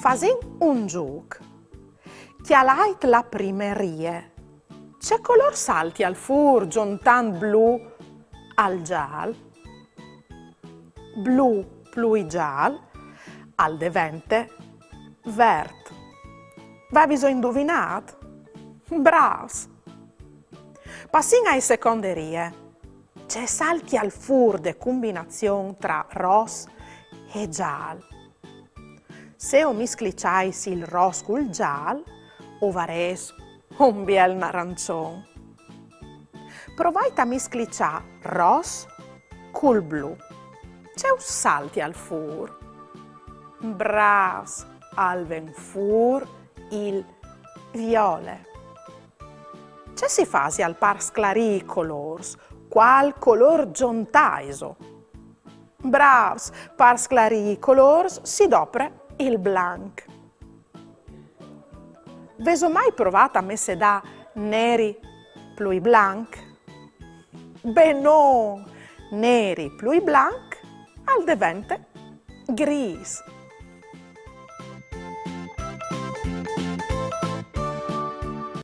Fasin un gioco. Chi ha lait la primerie. C'è color salti al fur, giuntan blu al gial. Blu plui gial, al devente vert. Va bisogno indovinat? Bravs! Passin ai seconderie. C'è salti al fur de combinazione tra ros e gial. Se o miscliciais il ros col gial, o vares un biel arancione. Provate a miscliciare ros col blu. C'è un salti al fur. Bravs! Alven fur il viole. C'è si fasi al par sclarì i colors, qual color giuntaiso. Bravs! Par sclarì i colors si dopre il blanc. Veso mai provato a messe da neri plui blanc? Beh no! Neri plui blanc al devente gris.